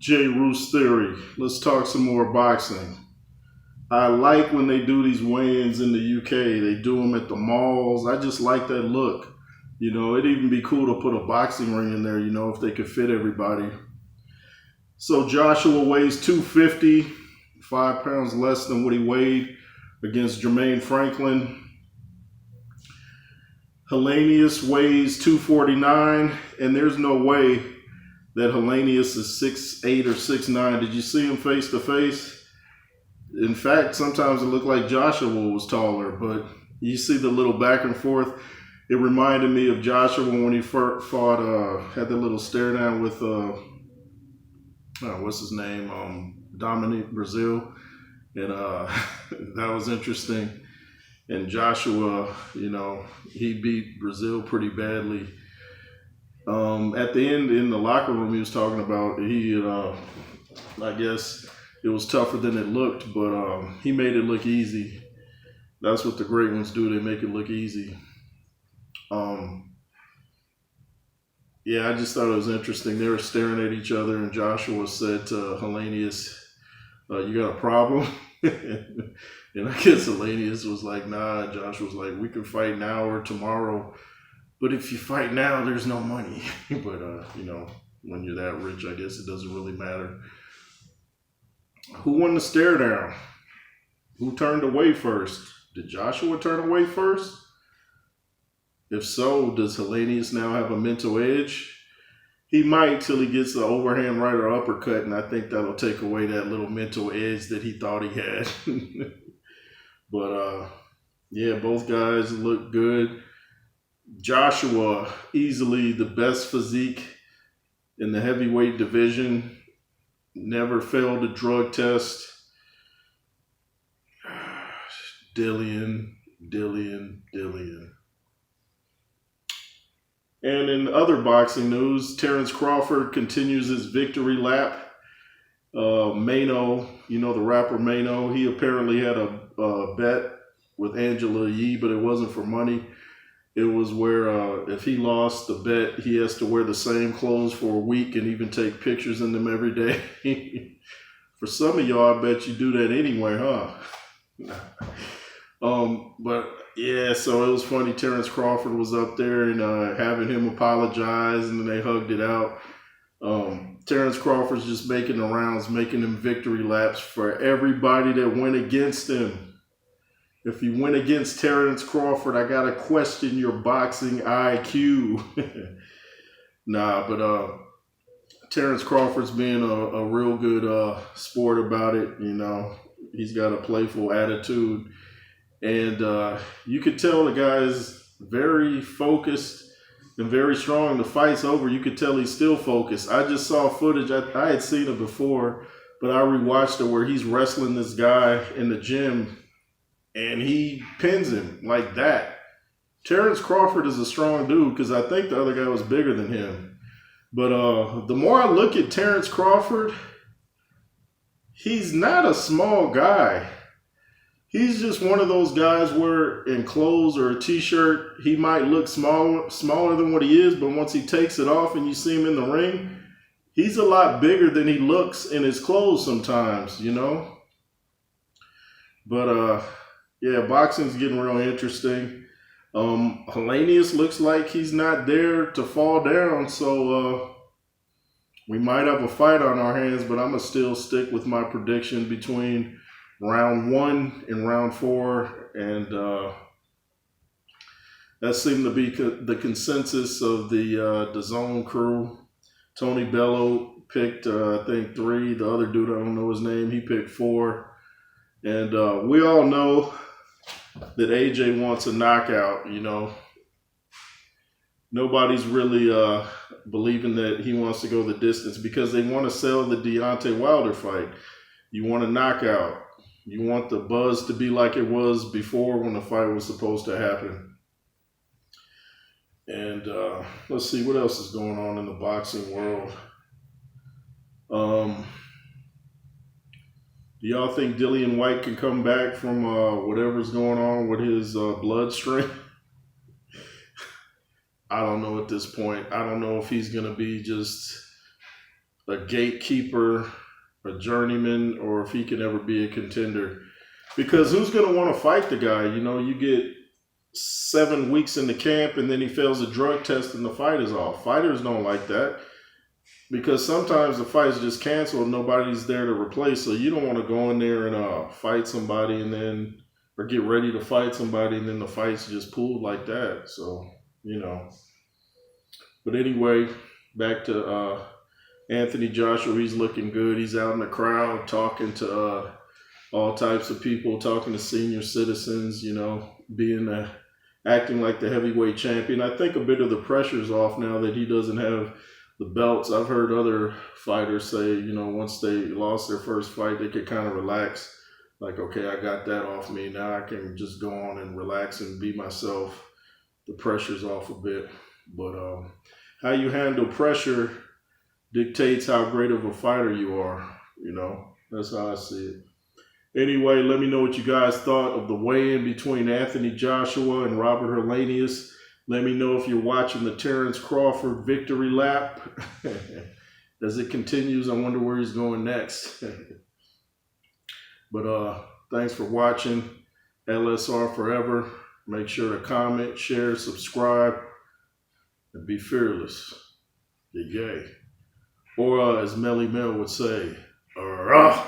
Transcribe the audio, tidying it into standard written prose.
J. Roos Theory. Let's talk some more boxing. I like when they do these weigh-ins in the UK. They do them at the malls. I just like that look. It'd even be cool to put a boxing ring in there, if they could fit everybody. So Joshua weighs 250, 5 pounds less than what he weighed against Jermaine Franklin. Helenius weighs 249, and there's no way that Helenius is 6'8 or 6'9. Did you see him face to face? In fact, sometimes it looked like Joshua was taller, but you see the little back and forth. It reminded me of Joshua when he first fought, had the little stare down with, what's his name? Dominic Brazil. And that was interesting. And Joshua, he beat Brazil pretty badly. At the end in the locker room, he was talking about I guess it was tougher than it looked, but he made it look easy. That's what the great ones do. They make it look easy. Yeah, I just thought it was interesting. They were staring at each other, and Joshua said to Helenius, you got a problem? And I guess Helenius was like, nah. Joshua was like, we can fight now or tomorrow. But if you fight now, there's no money. But, when you're that rich, I guess it doesn't really matter. Who won the stare down? Who turned away first? Did Joshua turn away first? If so, does Helenius now have a mental edge? He might till he gets the overhand right or uppercut, and I think that'll take away that little mental edge that he thought he had. But, yeah, both guys look good. Joshua, easily the best physique in the heavyweight division. Never failed a drug test. Dillian. And in other boxing news, Terence Crawford continues his victory lap. Mano, the rapper Mano, he apparently had a bet with Angela Yee, but it wasn't for money. It was where if he lost the bet, he has to wear the same clothes for a week and even take pictures in them every day. For some of y'all, I bet you do that anyway, huh? But yeah, so it was funny. Terence Crawford was up there and having him apologize, and then they hugged it out. Terence Crawford's just making the rounds, making them victory laps for everybody that went against him. If you went against Terence Crawford, I gotta question your boxing IQ. Nah, but Terence Crawford's being a real good sport about it. He's got a playful attitude. And you could tell the guy's very focused and very strong. The fight's over. You could tell he's still focused. I just saw footage. I had seen it before, but I rewatched it where he's wrestling this guy in the gym, and he pins him like that. Terence Crawford is a strong dude because I think the other guy was bigger than him. But the more I look at Terence Crawford, he's not a small guy. He's just one of those guys where in clothes or a t-shirt, he might look smaller than what he is, but once he takes it off and you see him in the ring, he's a lot bigger than he looks in his clothes sometimes, But yeah, boxing's getting real interesting. Helenius looks like he's not there to fall down, so we might have a fight on our hands, but I'm going to still stick with my prediction between round 1 and round 4, and that seemed to be the consensus of the DAZN crew. Tony Bello picked, I think, 3. The other dude, I don't know his name, he picked 4. And we all know that AJ wants a knockout, Nobody's really believing that he wants to go the distance because they want to sell the Deontay Wilder fight. You want a knockout. You want the buzz to be like it was before when the fight was supposed to happen. And let's see what else is going on in the boxing world. Do y'all think Dillian White can come back from whatever's going on with his bloodstream? I don't know at this point. I don't know if he's going to be just a gatekeeper, a journeyman, or if he can ever be a contender. Because who's going to want to fight the guy? You know, you get 7 weeks in the camp and then he fails a drug test and the fight is off. Fighters don't like that because sometimes the fight's just canceled and nobody's there to replace. So you don't want to go in there and fight somebody and then, or get ready to fight somebody and then the fight's just pulled like that. So, you know. But anyway, back to Anthony Joshua. He's looking good. He's out in the crowd talking to all types of people, talking to senior citizens, you know, acting like the heavyweight champion. I think a bit of the pressure's off now that he doesn't have the belts. I've heard other fighters say, you know, once they lost their first fight, they could kind of relax. Like, okay, I got that off me. Now I can just go on and relax and be myself. The pressure's off a bit. But how you handle pressure dictates how great of a fighter you are. You know, that's how I see it. Anyway, let me know what you guys thought of the weigh-in between Anthony Joshua and Robert Helenius. Let me know if you're watching the Terence Crawford victory lap. As it continues, I wonder where he's going next. But thanks for watching. LSR forever. Make sure to comment, share, subscribe, and be fearless. Yay. Or as Melly Mel would say, arrgh.